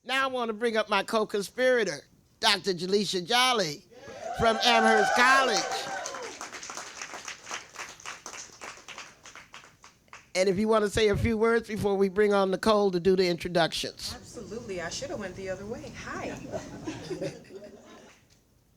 Now I want to bring up my co-conspirator, Dr. Jallicia Jolly from Amherst College. And if you want to say a few words before we bring on Nicole to do the introductions. Absolutely. I should have went the other way. Hi.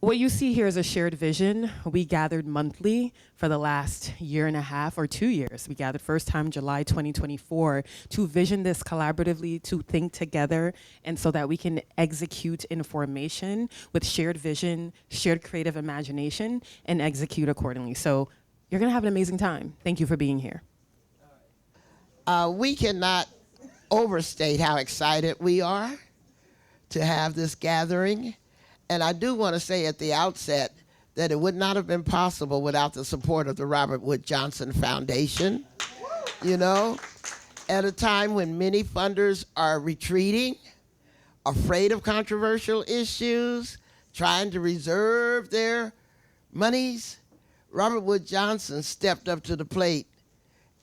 What you see here is a shared vision. We gathered monthly for the last year and a half or 2 years. We gathered first time July 2024 to vision this collaboratively, to think together, and so that we can execute information with shared vision, shared creative imagination, and execute accordingly. So you're gonna have an amazing time. Thank you for being here. We cannot overstate how excited we are to have this gathering. And I do want to say at the outset that it would not have been possible without the support of the Robert Wood Johnson Foundation. You know, at a time when many funders are retreating, afraid of controversial issues, trying to reserve their monies, Robert Wood Johnson stepped up to the plate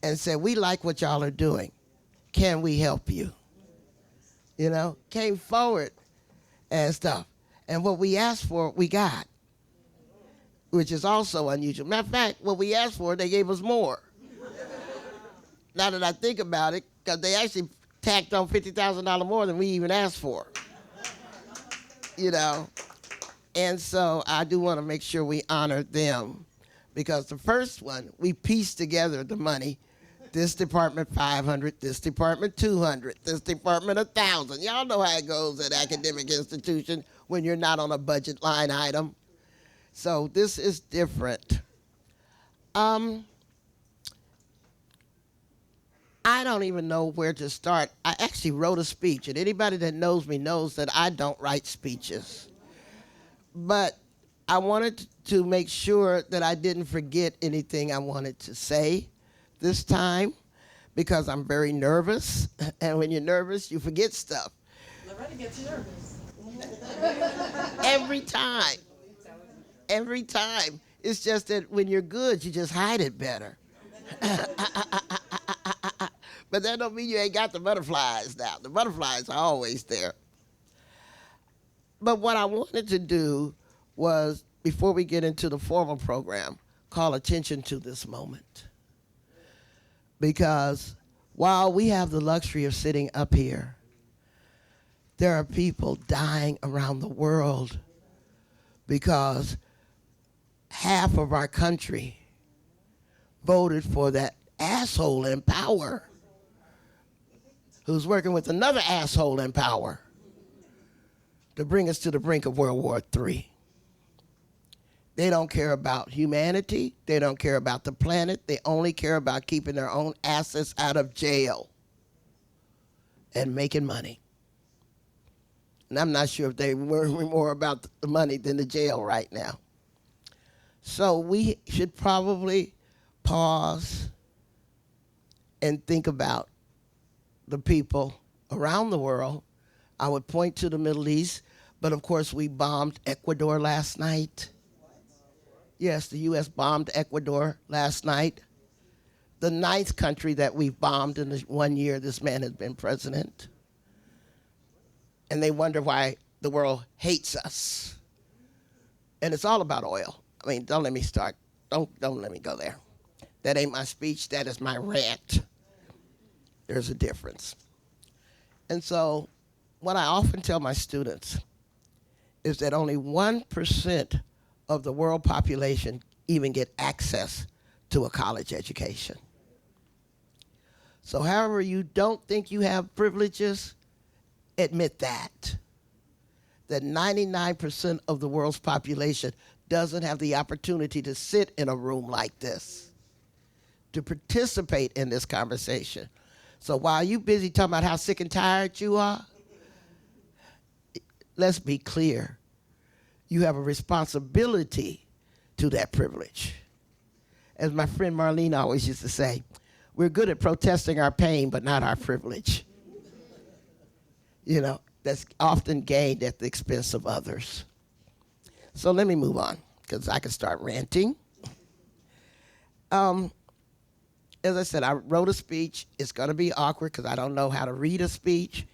and said, we like what y'all are doing. Can we help you? You know, came forward and stuff. And what we asked for, we got, which is also unusual. Matter of fact, what we asked for, they gave us more. Now that I think about it, because they actually tacked on $50,000 more than we even asked for. You know, and so I do want to make sure we honor them, because the first one, we pieced together the money. This department 500, this department 200, this department 1,000. Y'all know how it goes at academic institutions when you're not on a budget line item. So this is different. I don't even know where to start. I actually wrote a speech, and anybody that knows me knows that I don't write speeches. But I wanted to make sure that I didn't forget anything I wanted to say this time, because I'm very nervous, and when you're nervous, you forget stuff. Loretta gets nervous. Every time. Every time. It's just that when you're good, you just hide it better. But that don't mean you ain't got the butterflies now. The butterflies are always there. But what I wanted to do was, before we get into the formal program, call attention to this moment. Because while we have the luxury of sitting up here, there are people dying around the world because half of our country voted for that asshole in power who's working with another asshole in power to bring us to the brink of World War III. They don't care about humanity. They don't care about the planet. They only care about keeping their own assets out of jail and making money. And I'm not sure if they worry more about the money than the jail right now. So we should probably pause and think about the people around the world. I would point to the Middle East, but of course we bombed Ecuador last night. Yes, the U.S. bombed Ecuador last night. The 9th country that we've bombed in the 1 year this man has been president. And they wonder why the world hates us. And it's all about oil. I mean, don't let me start. Don't let me go there. That ain't my speech. That is my rant. There's a difference. And so what I often tell my students is that only 1% of the world population even get access to a college education. So however you don't think you have privileges, admit that 99% of the world's population doesn't have the opportunity to sit in a room like this, to participate in this conversation. So while you busy talking about how sick and tired you are, let's be clear. You have a responsibility to that privilege. As my friend Marlene always used to say, we're good at protesting our pain, but not our privilege. You know, that's often gained at the expense of others. So let me move on, because I can start ranting. As I said, I wrote a speech. It's going to be awkward because I don't know how to read a speech.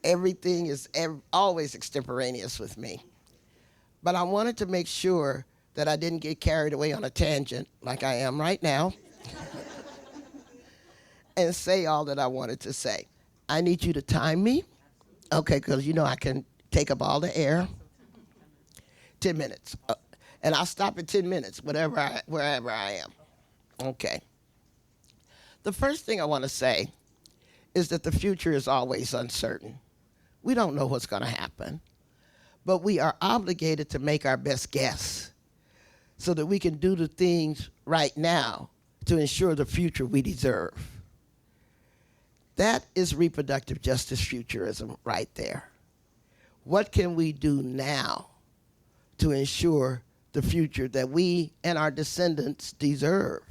Everything is always extemporaneous with me. But I wanted to make sure that I didn't get carried away on a tangent like I am right now and say all that I wanted to say. I need you to time me, okay, because you know I can take up all the air. 10 minutes. And I'll stop at 10 minutes, wherever I am. Okay. The first thing I want to say is that the future is always uncertain. We don't know what's going to happen, but we are obligated to make our best guess so that we can do the things right now to ensure the future we deserve. That is reproductive justice futurism right there. What can we do now to ensure the future that we and our descendants deserve?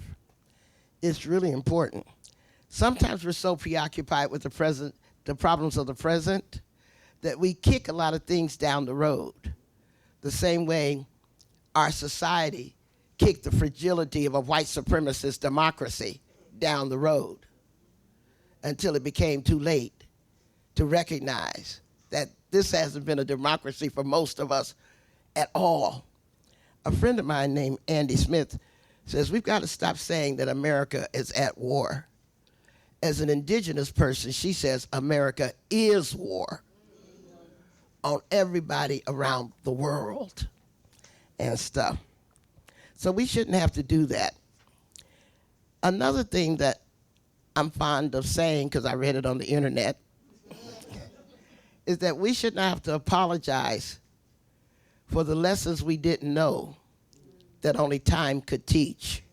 It's really important. Sometimes we're so preoccupied with the problems of the present, that we kick a lot of things down the road. The same way our society kicked the fragility of a white supremacist democracy down the road until it became too late to recognize that this hasn't been a democracy for most of us at all. A friend of mine named Andy Smith says we've got to stop saying that America is at war. As an indigenous person, she says America is war on everybody around the world and stuff. So we shouldn't have to do that. Another thing that I'm fond of saying, because I read it on the internet, is that we shouldn't have to apologize for the lessons we didn't know that only time could teach.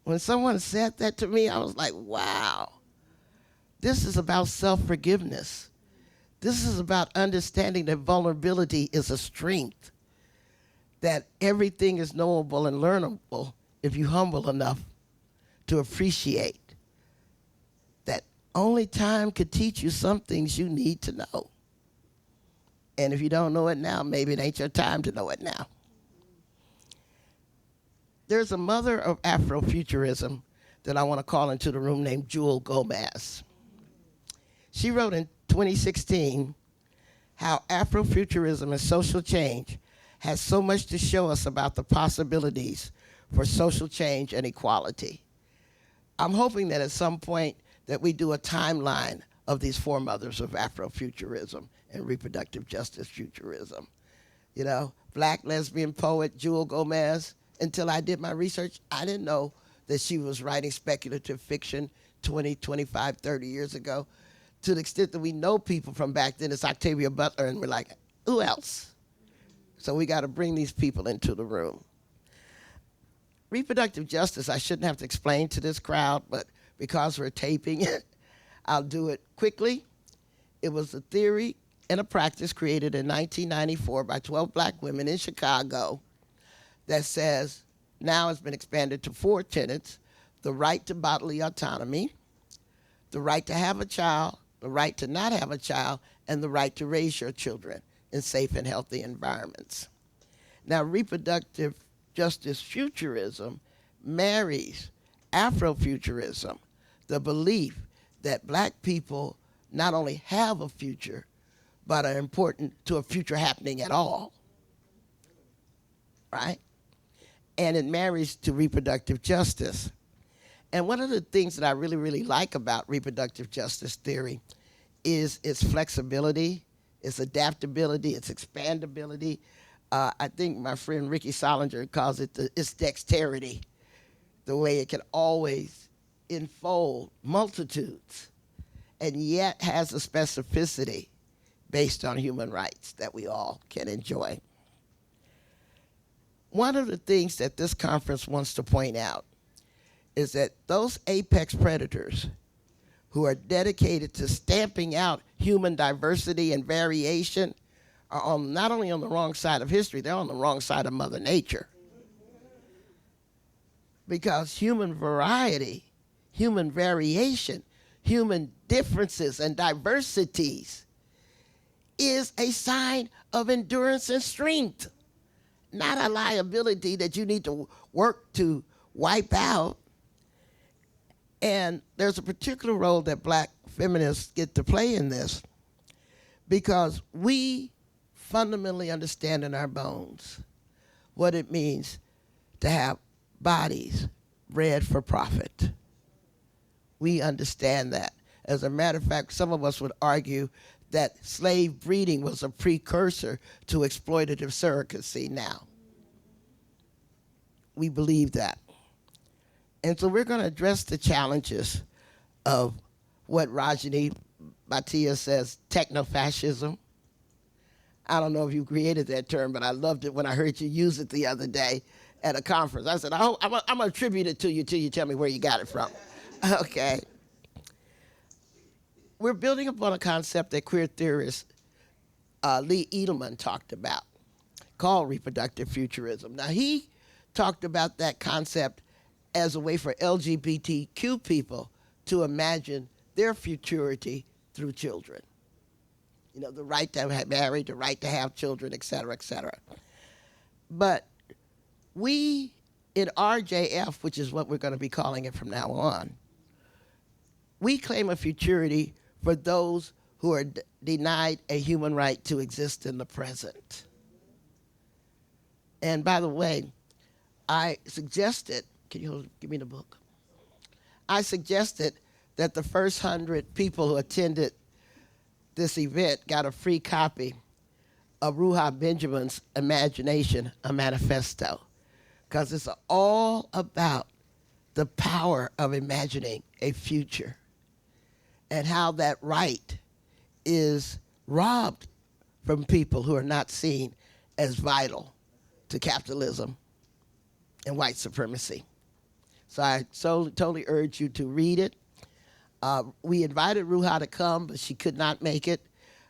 When someone said that to me, I was like, wow, this is about self-forgiveness. This is about understanding that vulnerability is a strength, that everything is knowable and learnable if you're humble enough to appreciate that only time could teach you some things you need to know. And if you don't know it now, maybe it ain't your time to know it now. There's a mother of Afrofuturism that I want to call into the room named Jewel Gomez. She wrote in 2016 how Afrofuturism and social change has so much to show us about the possibilities for social change and equality. I'm hoping that at some point that we do a timeline of these foremothers of Afrofuturism and reproductive justice futurism. You know, black lesbian poet Jewel Gomez. Until I did my research, I didn't know that she was writing speculative fiction 20, 25, 30 years ago. To the extent that we know people from back then, it's Octavia Butler, and we're like, who else? So we got to bring these people into the room. Reproductive justice, I shouldn't have to explain to this crowd, but because we're taping it, I'll do it quickly. It was a theory and a practice created in 1994 by 12 black women in Chicago that says, now it's been expanded to 4 tenets: the right to bodily autonomy, the right to have a child, the right to not have a child, and the right to raise your children in safe and healthy environments. Now, reproductive justice futurism marries Afrofuturism, the belief that black people not only have a future, but are important to a future happening at all, right? And it marries to reproductive justice. And one of the things that I really, really like about reproductive justice theory is its flexibility, its adaptability, its expandability. I think my friend Ricky Solinger calls it its dexterity, the way it can always enfold multitudes and yet has a specificity based on human rights that we all can enjoy. One of the things that this conference wants to point out is that those apex predators who are dedicated to stamping out human diversity and variation are not only on the wrong side of history, they're on the wrong side of Mother Nature. Because human variety, human variation, human differences and diversities is a sign of endurance and strength, not a liability that you need to work to wipe out. And there's a particular role that black feminists get to play in this because we fundamentally understand in our bones what it means to have bodies bred for profit. We understand that. As a matter of fact, some of us would argue that slave breeding was a precursor to exploitative surrogacy now. We believe that. And so we're going to address the challenges of what Rajani Bhatia says, techno-fascism. I don't know if you created that term, but I loved it when I heard you use it the other day at a conference. I said, I'm going to attribute it to you till you tell me where you got it from. Okay. We're building upon a concept that queer theorist Lee Edelman talked about, called reproductive futurism. Now, he talked about that concept as a way for LGBTQ people to imagine their futurity through children. You know, the right to have married, the right to have children, et cetera, et cetera. But we, in RJF, which is what we're going to be calling it from now on, we claim a futurity for those who are denied a human right to exist in the present. And by the way, I suggested, can you give me the book? I suggested that the first 100 people who attended this event got a free copy of Ruha Benjamin's Imagination, a Manifesto, because it's all about the power of imagining a future and how that right is robbed from people who are not seen as vital to capitalism and white supremacy. So I totally urge you to read it. We invited Ruha to come, but she could not make it.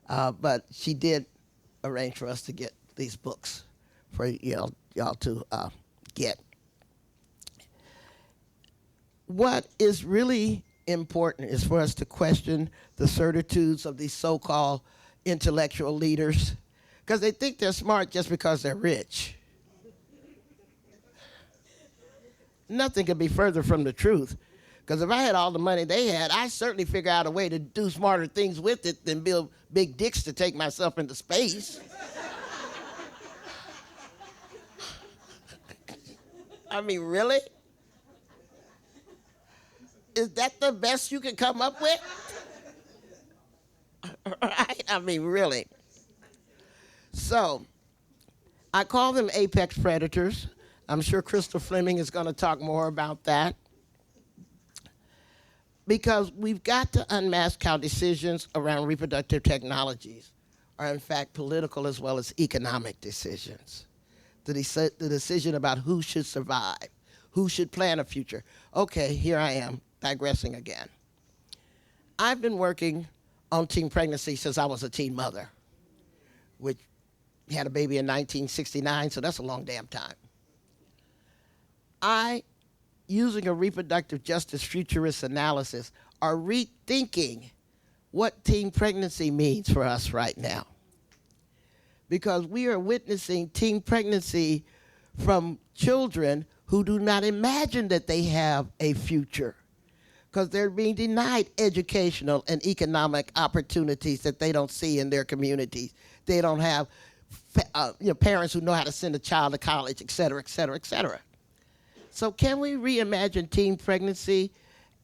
But she did arrange for us to get these books for y'all to get. What is really important is for us to question the certitudes of these so-called intellectual leaders, because they think they're smart just because they're rich. Nothing could be further from the truth. Because if I had all the money they had, I'd certainly figure out a way to do smarter things with it than build big dicks to take myself into space. I mean, really? Is that the best you can come up with? Right? I mean, really. So, I call them apex predators. I'm sure Crystal Fleming is going to talk more about that. Because we've got to unmask how decisions around reproductive technologies are in fact political as well as economic decisions. The decision about who should survive, who should plan a future. Okay, here I am, digressing again. I've been working on teen pregnancy since I was a teen mother, which had a baby in 1969, so that's a long damn time. Using a reproductive justice futurist analysis, are rethinking what teen pregnancy means for us right now. Because we are witnessing teen pregnancy from children who do not imagine that they have a future, because they're being denied educational and economic opportunities that they don't see in their communities. They don't have parents who know how to send a child to college, et cetera, et cetera, et cetera. So can we reimagine teen pregnancy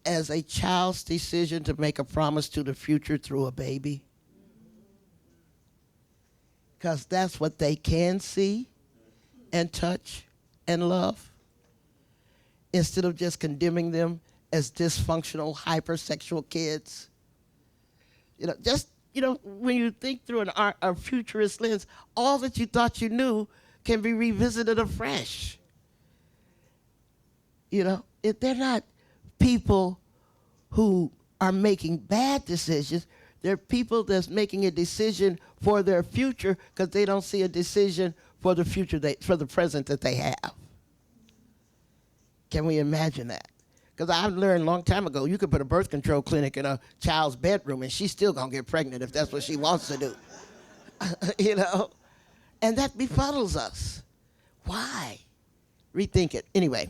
as a child's decision to make a promise to the future through a baby? Because that's what they can see and touch and love, instead of just condemning them as dysfunctional, hypersexual kids. When you think through a futurist lens, all that you thought you knew can be revisited afresh. If they're not people who are making bad decisions, they're people that's making a decision for their future because they don't see a decision for the future, for the present that they have. Can we imagine that? Because I learned a long time ago, you could put a birth control clinic in a child's bedroom and she's still gonna get pregnant if that's what she wants to do. And that befuddles us. Why? Rethink it. Anyway.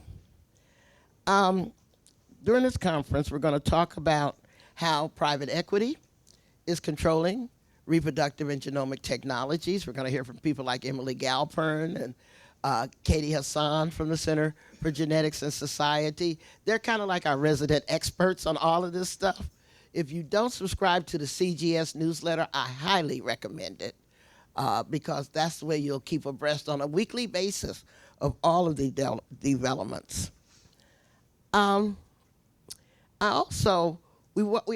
during this conference, we're going to talk about how private equity is controlling reproductive and genomic technologies. We're going to hear from people like Emily Galpern and Katie Hassan from the Center for Genetics and Society. They're kind of like our resident experts on all of this stuff. If you don't subscribe to the CGS newsletter, I highly recommend it because that's the way you'll keep abreast on a weekly basis of all of the developments. We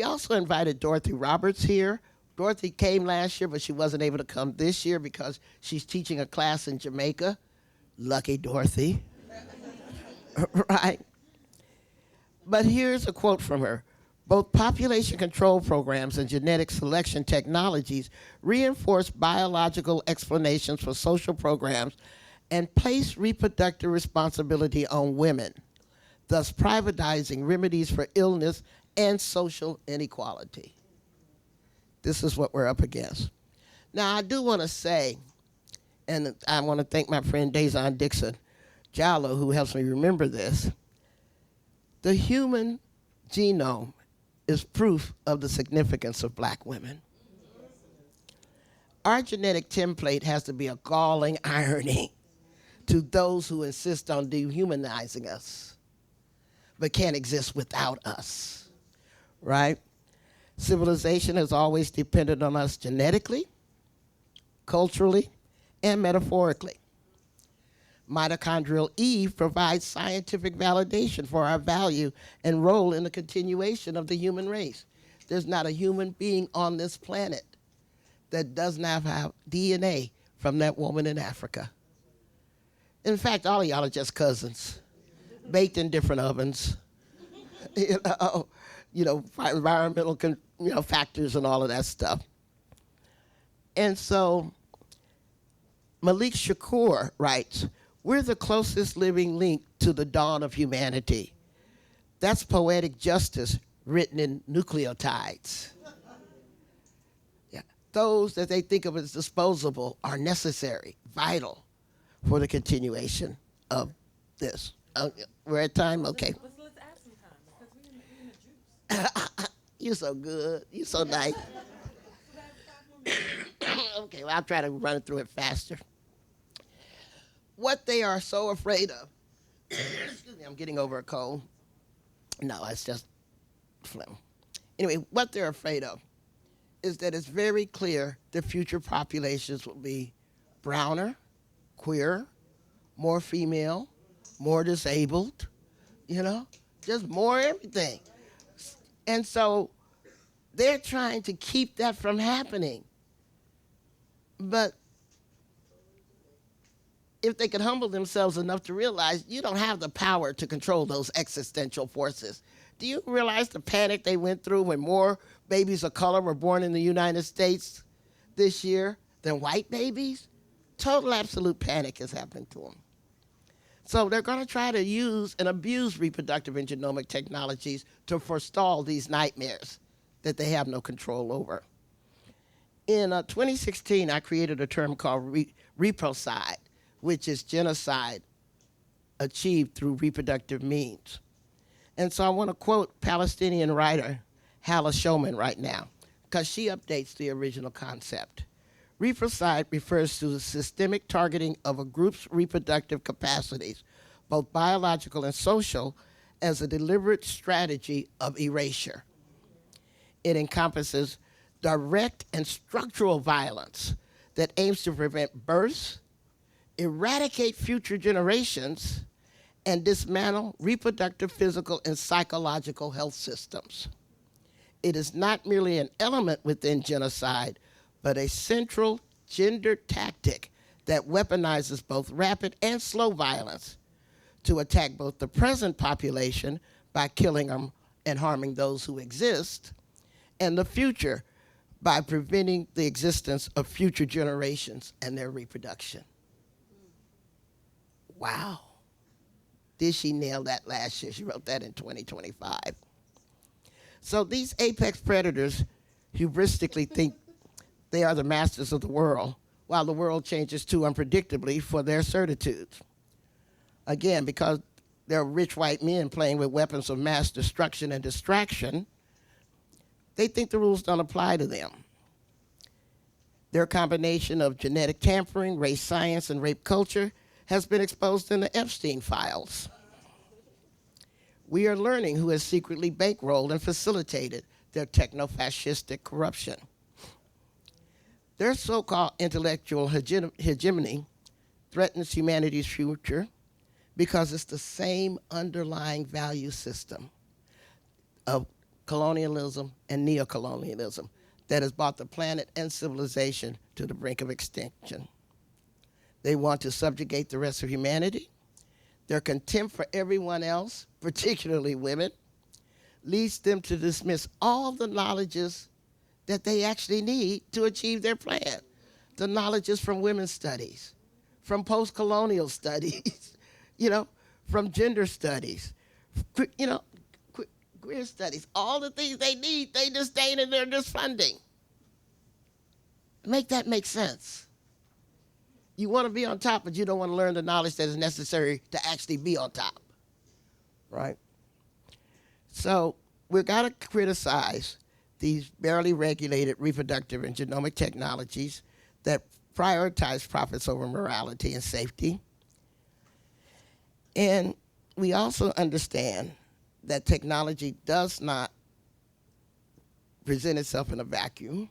also invited Dorothy Roberts here. Dorothy came last year, but she wasn't able to come this year because she's teaching a class in Jamaica. Lucky Dorothy, right? But here's a quote from her. Both population control programs and genetic selection technologies reinforce biological explanations for social programs and place reproductive responsibility on women, thus privatizing remedies for illness and social inequality. This is what we're up against. Now, I do want to say, and I want to thank my friend Dazon Dixon Jallo, who helps me remember this, the human genome is proof of the significance of black women. Our genetic template has to be a galling irony to those who insist on dehumanizing us, but can't exist without us, right? Civilization has always depended on us genetically, culturally, and metaphorically. Mitochondrial Eve provides scientific validation for our value and role in the continuation of the human race. There's not a human being on this planet that does not have DNA from that woman in Africa. In fact, all of y'all are just cousins, baked in different ovens, environmental factors and all of that stuff. And so Malik Shakur writes, we're the closest living link to the dawn of humanity. That's poetic justice written in nucleotides. Yeah. Those that they think of as disposable are necessary, vital for the continuation of this. We're at time? Okay. Let's add some time because we're in the juice. You're so good. You're so nice. Okay, well, I'll try to run through it faster. What they are so afraid of, excuse me, I'm getting over a cold. No, it's just phlegm. Anyway, what they're afraid of is that it's very clear the future populations will be browner, queer, more female, more disabled, just more everything. And so they're trying to keep that from happening. But if they could humble themselves enough to realize you don't have the power to control those existential forces. Do you realize the panic they went through when more babies of color were born in the United States this year than white babies? Total absolute panic is happening to them. So they're going to try to use and abuse reproductive and genomic technologies to forestall these nightmares that they have no control over. In 2016, I created a term called Reprocide, which is genocide achieved through reproductive means. And so I want to quote Palestinian writer Hala Showman right now, because she updates the original concept. Reprocide refers to the systemic targeting of a group's reproductive capacities, both biological and social, as a deliberate strategy of erasure. It encompasses direct and structural violence that aims to prevent births, eradicate future generations, and dismantle reproductive, physical, and psychological health systems. It is not merely an element within genocide, but a central gender tactic that weaponizes both rapid and slow violence to attack both the present population by killing them and harming those who exist, and the future by preventing the existence of future generations and their reproduction. Wow. Did she nail that last year? She wrote that in 2025. So these apex predators hubristically think they are the masters of the world, while the world changes too unpredictably for their certitudes. Again, because There are rich white men playing with weapons of mass destruction and distraction. They think the rules don't apply to them. Their combination of genetic tampering, race science, and rape culture has been exposed in the Epstein files. We are learning who has secretly bankrolled and facilitated their techno-fascistic corruption. Their so-called intellectual hegemony threatens humanity's future because it's the same underlying value system of colonialism and neo-colonialism that has brought the planet and civilization to the brink of extinction. They want to subjugate the rest of humanity. Their contempt for everyone else, particularly women, leads them to dismiss all the knowledges that they actually need to achieve their plan. The knowledges from women's studies, from post-colonial studies, from gender studies, queer studies, all the things they need, they disdain and they're just funding. Make that make sense. You want to be on top, but you don't want to learn the knowledge that is necessary to actually be on top, right? So we've got to criticize these barely regulated reproductive and genomic technologies that prioritize profits over morality and safety. And we also understand that technology does not present itself in a vacuum.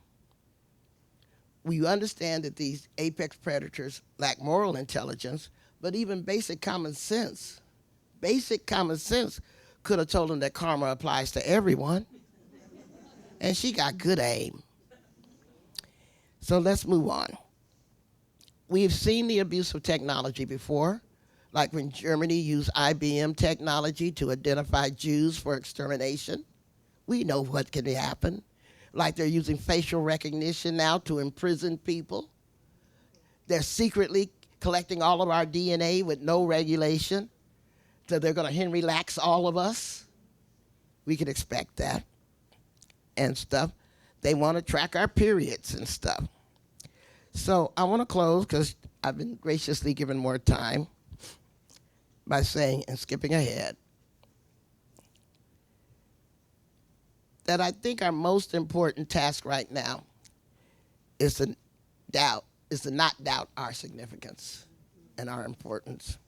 We understand that these apex predators lack moral intelligence, but even basic common sense could have told them that karma applies to everyone. And she got good aim. So let's move on. We've seen the abuse of technology before, like when Germany used IBM technology to identify Jews for extermination. We know what can happen. Like they're using facial recognition now to imprison people. They're secretly collecting all of our DNA with no regulation. So they're going to Henry Lax all of us. We can expect that and stuff. They want to track our periods and stuff. So I want to close, because I've been graciously given more time, by saying, and skipping ahead, that I think our most important task right now is to not doubt our significance and our importance.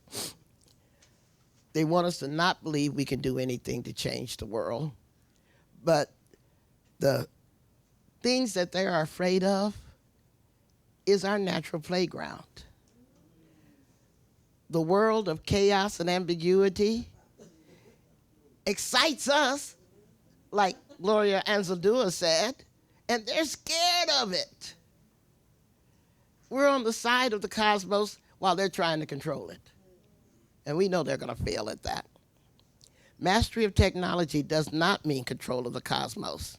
They want us to not believe we can do anything to change the world, but the things that they are afraid of is our natural playground. The world of chaos and ambiguity excites us, like Gloria Anzaldúa said, and they're scared of it. We're on the side of the cosmos while they're trying to control it. And we know they're going to fail at that. Mastery of technology does not mean control of the cosmos.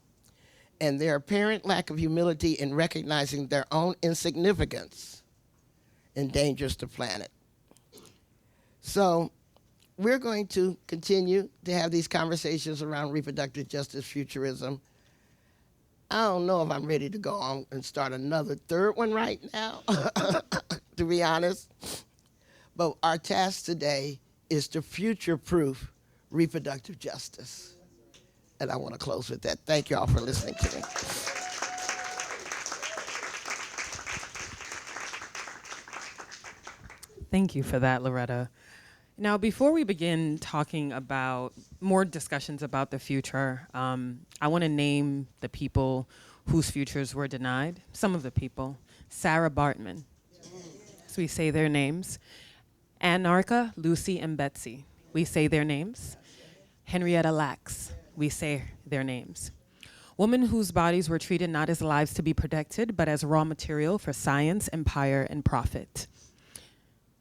And their apparent lack of humility in recognizing their own insignificance endangers the planet. So we're going to continue to have these conversations around reproductive justice, futurism. I don't know if I'm ready to go on and start another third one right now, to be honest. But our task today is to future-proof reproductive justice. And I want to close with that. Thank you all for listening to me. Thank you for that, Loretta. Now, before we begin talking about more discussions about the future, I want to name the people whose futures were denied. Some of the people. Sarah Bartman. So we say their names. Anarcha, Lucy, and Betsy. We say their names. Henrietta Lacks. We say their names. Women whose bodies were treated not as lives to be protected, but as raw material for science, empire, and profit.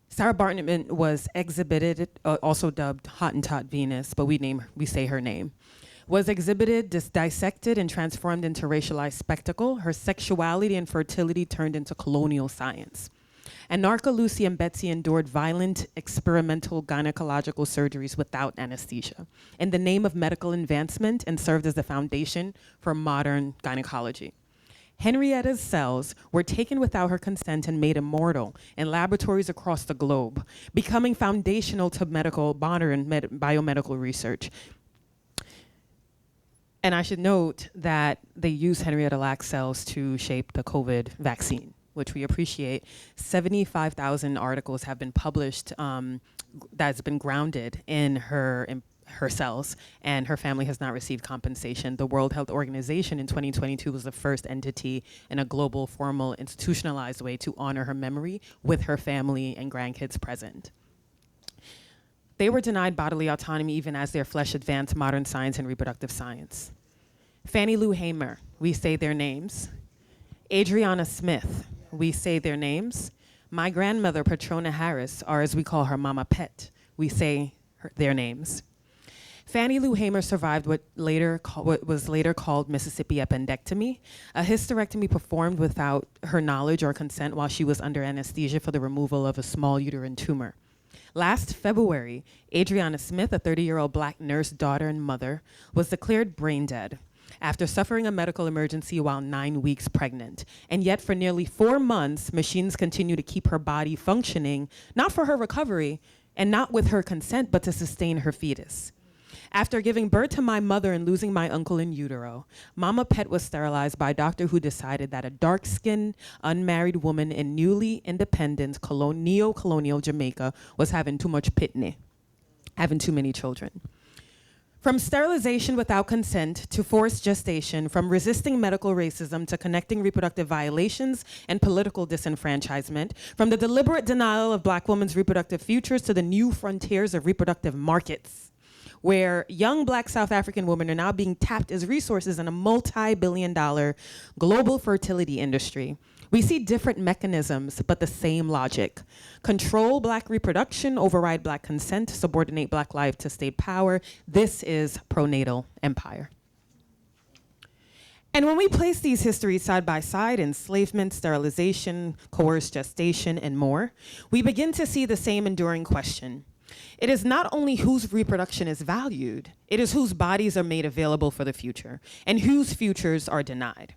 Sarah Bartman was exhibited, also dubbed Hottentot Venus, but we say her name, was exhibited, dissected, and transformed into racialized spectacle. Her sexuality and fertility turned into colonial science. Anarcha, Lucy, and Betsy endured violent experimental gynecological surgeries without anesthesia in the name of medical advancement and served as the foundation for modern gynecology. Henrietta's cells were taken without her consent and made immortal in laboratories across the globe, becoming foundational to modern biomedical research. And I should note that they use Henrietta Lacks cells to shape the COVID vaccine, which we appreciate. 75,000 articles have been published that's been grounded in her cells, and her family has not received compensation. The World Health Organization in 2022 was the first entity in a global, formal, institutionalized way to honor her memory with her family and grandkids present. They were denied bodily autonomy even as their flesh advanced modern science and reproductive science. Fannie Lou Hamer, we say their names. Adriana Smith, we say their names. My grandmother, Patrona Harris, or as we call her, Mama Pet, we say their names. Fannie Lou Hamer survived what was later called Mississippi appendectomy, a hysterectomy performed without her knowledge or consent while she was under anesthesia for the removal of a small uterine tumor. Last February, Adriana Smith, a 30-year-old black nurse, daughter, and mother, was declared brain dead after suffering a medical emergency while 9 weeks pregnant. And yet for nearly 4 months, machines continue to keep her body functioning, not for her recovery and not with her consent, but to sustain her fetus. After giving birth to my mother and losing my uncle in utero, Mama Pet was sterilized by a doctor who decided that a dark-skinned, unmarried woman in newly independent neo-colonial Jamaica was having too much pitney, having too many children. From sterilization without consent to forced gestation, from resisting medical racism to connecting reproductive violations and political disenfranchisement, from the deliberate denial of Black women's reproductive futures to the new frontiers of reproductive markets, where young Black South African women are now being tapped as resources in a multi-billion-dollar global fertility industry. We see different mechanisms, but the same logic. Control Black reproduction, override Black consent, subordinate Black life to state power. This is pronatal empire. And when we place these histories side by side, enslavement, sterilization, coerced gestation, and more, we begin to see the same enduring question. It is not only whose reproduction is valued, it is whose bodies are made available for the future and whose futures are denied.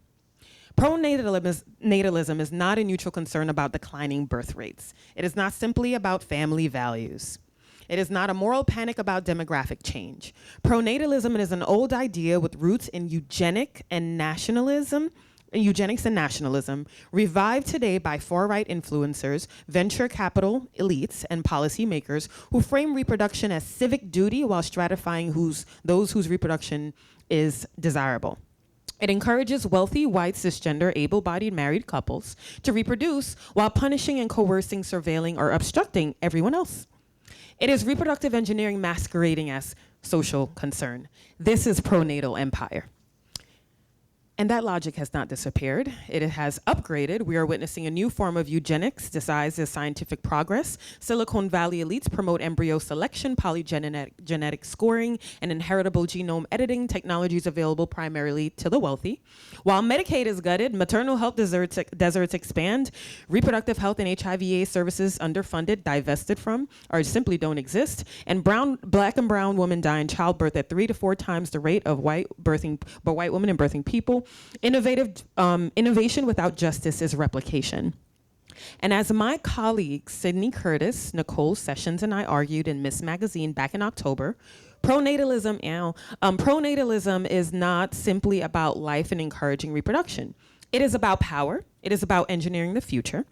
Pronatalism is not a neutral concern about declining birth rates. It is not simply about family values. It is not a moral panic about demographic change. Pronatalism is an old idea with roots in eugenics and nationalism, revived today by far-right influencers, venture capital elites, and policymakers who frame reproduction as civic duty while stratifying those whose reproduction is desirable. It encourages wealthy, white, cisgender, able-bodied married couples to reproduce while punishing and coercing, surveilling, or obstructing everyone else. It is reproductive engineering masquerading as social concern. This is pronatal empire. And that logic has not disappeared. It has upgraded. We are witnessing a new form of eugenics disguised as scientific progress. Silicon Valley elites promote embryo selection, polygenetic scoring, and inheritable genome editing, technologies available primarily to the wealthy. While Medicaid is gutted, maternal health deserts expand, reproductive health and HIV/AIDS services underfunded, divested from, or simply don't exist, and Black and brown women die in childbirth at 3 to 4 times the rate of white women and birthing people. Innovation without justice is replication. And as my colleagues Sidney Curtis, Nicole Sessions, and I argued in Miss Magazine back in October, pronatalism is not simply about life and encouraging reproduction. It is about power. It is about engineering the future.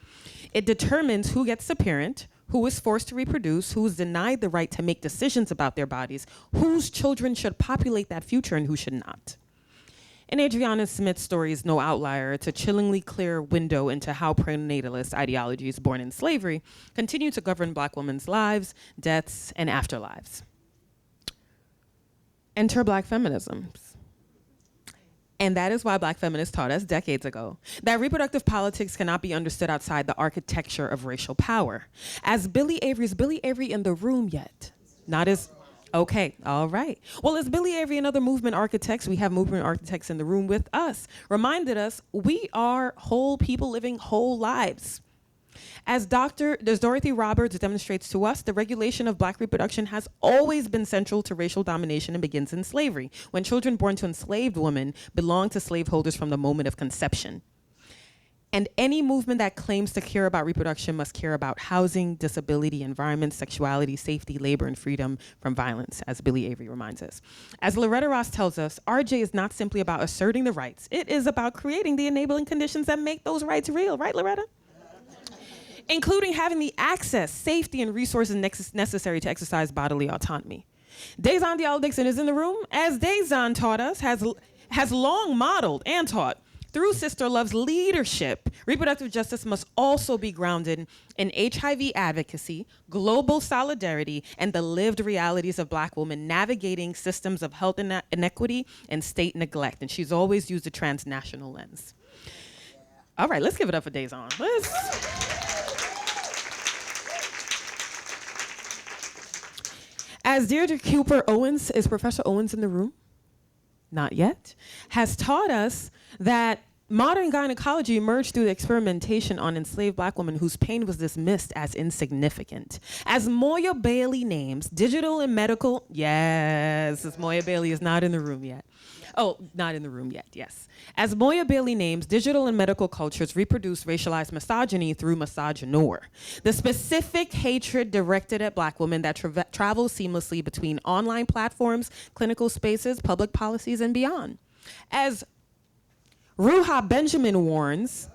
It determines who gets the parent, who is forced to reproduce, who is denied the right to make decisions about their bodies, whose children should populate that future and who should not. And Adriana Smith's story is no outlier. It's a chillingly clear window into how pronatalist ideologies born in slavery continue to govern Black women's lives, deaths, and afterlives. Enter Black feminisms. And that is why Black feminists taught us decades ago that reproductive politics cannot be understood outside the architecture of racial power. Is Billy Avery in the room yet? Not as... Okay, all right. Well, as Billy Avery and other movement architects, we have movement architects in the room with us, reminded us we are whole people living whole lives. As Dorothy Roberts demonstrates to us, the regulation of Black reproduction has always been central to racial domination and begins in slavery, when children born to enslaved women belong to slaveholders from the moment of conception. And any movement that claims to care about reproduction must care about housing, disability, environment, sexuality, safety, labor, and freedom from violence, as Billy Avery reminds us. As Loretta Ross tells us, RJ is not simply about asserting the rights. It is about creating the enabling conditions that make those rights real. Right, Loretta? Including having the access, safety, and resources necessary to exercise bodily autonomy. Dazon Diallo-Dixon is in the room. As Dazon taught us, has long modeled and taught, through Sister Love's leadership, reproductive justice must also be grounded in HIV advocacy, global solidarity, and the lived realities of Black women navigating systems of health inequity and state neglect. And she's always used a transnational lens. All right, let's give it up for Dazon. As Deirdre Cooper Owens, is Professor Owens in the room? Not yet, has taught us that modern gynecology emerged through the experimentation on enslaved Black women whose pain was dismissed as insignificant. As Moya Bailey names, digital and medical, yes, as Moya Bailey is not in the room yet. Oh, not in the room yet, yes. As Moya Bailey names, digital and medical cultures reproduce racialized misogyny through misogynoir, the specific hatred directed at Black women that travels seamlessly between online platforms, clinical spaces, public policies, and beyond. As Ruha Benjamin warns,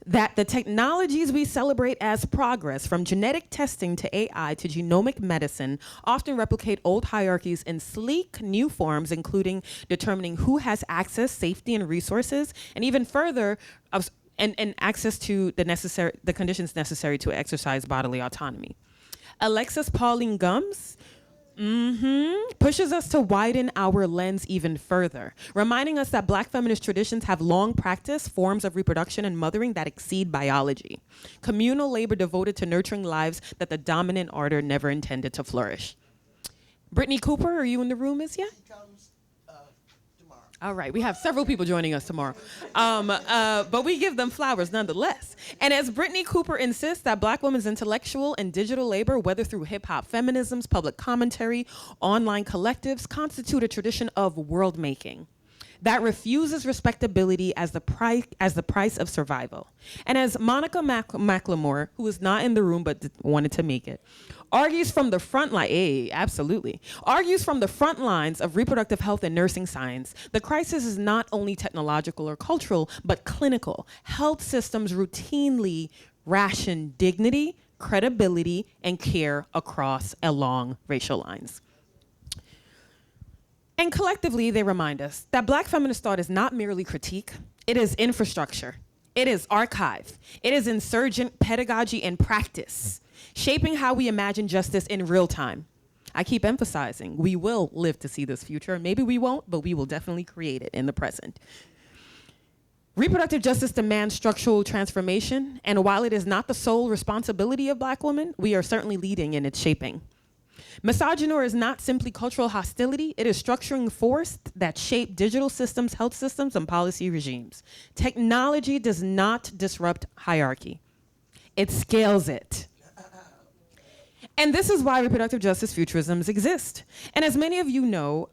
that the technologies we celebrate as progress, from genetic testing to AI to genomic medicine, often replicate old hierarchies in sleek new forms, including determining who has access, safety, and resources, and even further, and access to the conditions necessary to exercise bodily autonomy. Alexis Pauline Gumbs pushes us to widen our lens even further, reminding us that Black feminist traditions have long practiced forms of reproduction and mothering that exceed biology. Communal labor devoted to nurturing lives that the dominant order never intended to flourish. Brittany Cooper, are you in the room as yet? She comes tomorrow. All right, we have several people joining us tomorrow, but we give them flowers nonetheless. And as Brittany Cooper insists that Black women's intellectual and digital labor, whether through hip-hop feminisms, public commentary, online collectives, constitute a tradition of world-making that refuses respectability as the price of survival. And as Monica McLemore, who is not in the room but wanted to make it, argues from the front argues from the front lines of reproductive health and nursing science, the crisis is not only technological or cultural, but clinical. Health systems routinely ration dignity, credibility, and care across along racial lines. And collectively, they remind us that Black feminist thought is not merely critique, it is infrastructure, it is archive, it is insurgent pedagogy and practice, shaping how we imagine justice in real time. I keep emphasizing, we will live to see this future. Maybe we won't, but we will definitely create it in the present. Reproductive justice demands structural transformation, and while it is not the sole responsibility of Black women, we are certainly leading in its shaping. Misogynoir is not simply cultural hostility, it is structuring force that shape digital systems, health systems, and policy regimes. Technology does not disrupt hierarchy, it scales it. And this is why reproductive justice futurisms exist. And as many of you know,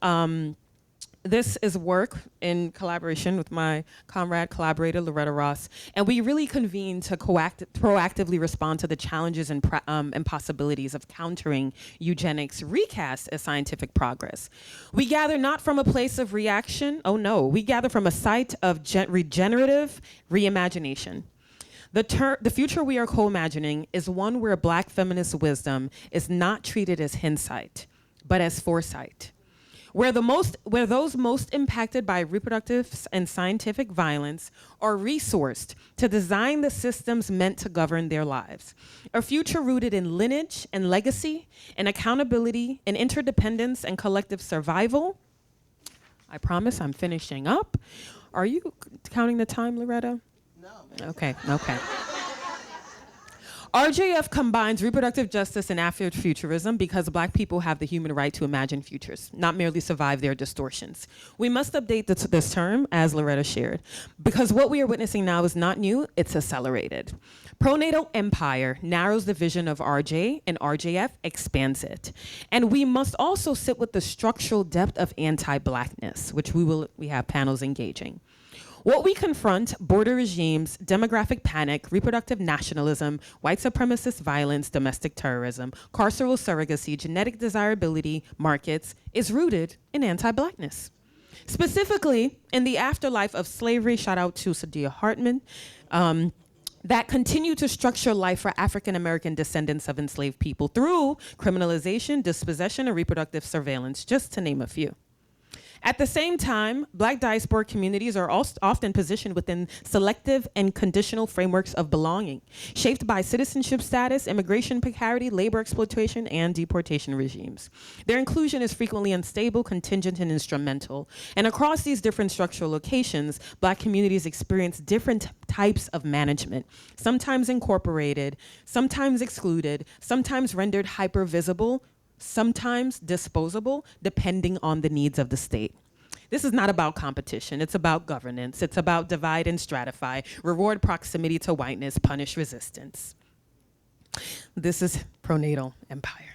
this is work in collaboration with my collaborator, Loretta Ross, and we really convene to proactively respond to the challenges and possibilities of countering eugenics recast as scientific progress. We gather not from a place of reaction, oh no, we gather from a site of regenerative reimagination. The future we are co-imagining is one where Black feminist wisdom is not treated as hindsight, but as foresight. Where those most impacted by reproductive and scientific violence are resourced to design the systems meant to govern their lives. A future rooted in lineage and legacy, and accountability, and interdependence and collective survival. I promise I'm finishing up. Are you counting the time, Loretta? No. Okay. RJF combines reproductive justice and Afrofuturism because Black people have the human right to imagine futures, not merely survive their distortions. We must update this term, as Loretta shared, because what we are witnessing now is not new, it's accelerated. Pronatal empire narrows the vision of RJ, and RJF expands it. And we must also sit with the structural depth of anti-Blackness, which we have panels engaging. What we confront: border regimes, demographic panic, reproductive nationalism, white supremacist violence, domestic terrorism, carceral surrogacy, genetic desirability markets, is rooted in anti-Blackness. Specifically, in the afterlife of slavery, shout out to Sadia Hartman, that continue to structure life for African American descendants of enslaved people through criminalization, dispossession, and reproductive surveillance, just to name a few. At the same time, Black diaspora communities are often positioned within selective and conditional frameworks of belonging, shaped by citizenship status, immigration precarity, labor exploitation, and deportation regimes. Their inclusion is frequently unstable, contingent, and instrumental. And across these different structural locations, Black communities experience different types of management, sometimes incorporated, sometimes excluded, sometimes rendered hyper-visible, sometimes disposable, depending on the needs of the state. This is not about competition. It's about governance. It's about divide and stratify, reward proximity to whiteness, punish resistance. This is pronatal empire.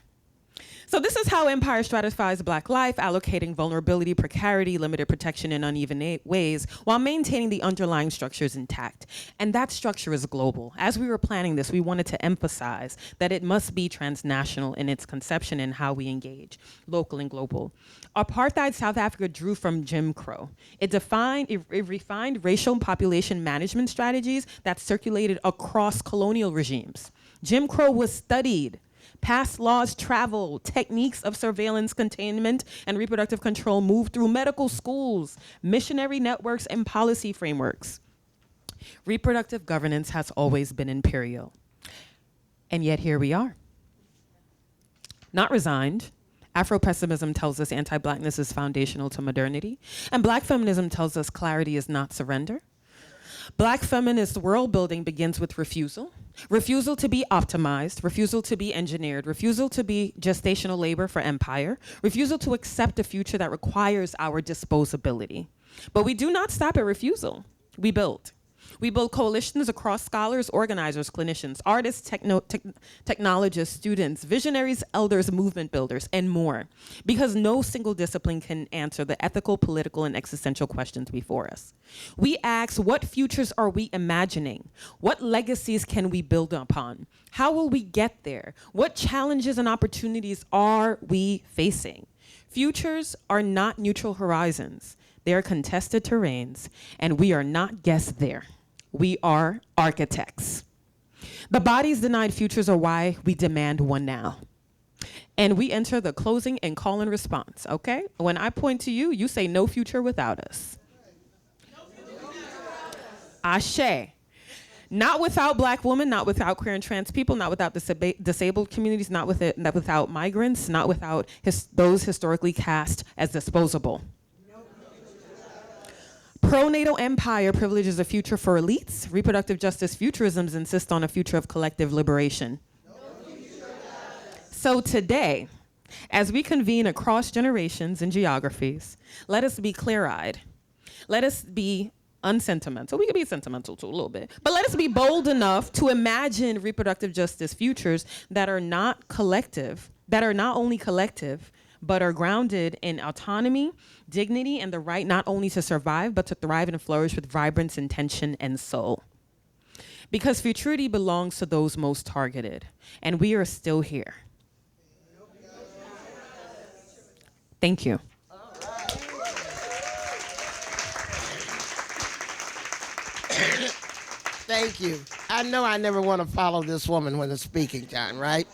So this is how empire stratifies Black life, allocating vulnerability, precarity, limited protection in uneven ways, while maintaining the underlying structures intact. And that structure is global. As we were planning this, we wanted to emphasize that it must be transnational in its conception and how we engage, local and global. Apartheid South Africa drew from Jim Crow. It refined racial and population management strategies that circulated across colonial regimes. Jim Crow was studied. Past laws travel, techniques of surveillance, containment, and reproductive control move through medical schools, missionary networks, and policy frameworks. Reproductive governance has always been imperial. And yet here we are. Not resigned. Afro-pessimism tells us anti-Blackness is foundational to modernity, and Black feminism tells us clarity is not surrender. Black feminist world building begins with refusal. Refusal to be optimized, refusal to be engineered, refusal to be gestational labor for empire, refusal to accept a future that requires our disposability. But we do not stop at refusal. We build. We build coalitions across scholars, organizers, clinicians, artists, technologists, students, visionaries, elders, movement builders, and more. Because no single discipline can answer the ethical, political, and existential questions before us. We ask, what futures are we imagining? What legacies can we build upon? How will we get there? What challenges and opportunities are we facing? Futures are not neutral horizons. They are contested terrains, and we are not guests there. We are architects. The bodies denied futures are why we demand one now. And we enter the closing and call and response, okay? When I point to you, you say no future without us. Ashe. Not without Black women, not without queer and trans people, not without disabled communities, not without migrants, not without those historically cast as disposable. Pronatal empire privileges a future for elites. Reproductive justice futurisms insist on a future of collective liberation. So today, as we convene across generations and geographies, let us be clear-eyed. Let us be unsentimental. We can be sentimental too a little bit, but let us be bold enough to imagine reproductive justice futures that are not collective, that are not only collective, but are grounded in autonomy, dignity, and the right not only to survive, but to thrive and flourish with vibrance, intention, and soul. Because futurity belongs to those most targeted, and we are still here. Thank you. Thank you. I know I never want to follow this woman when it's speaking time, right?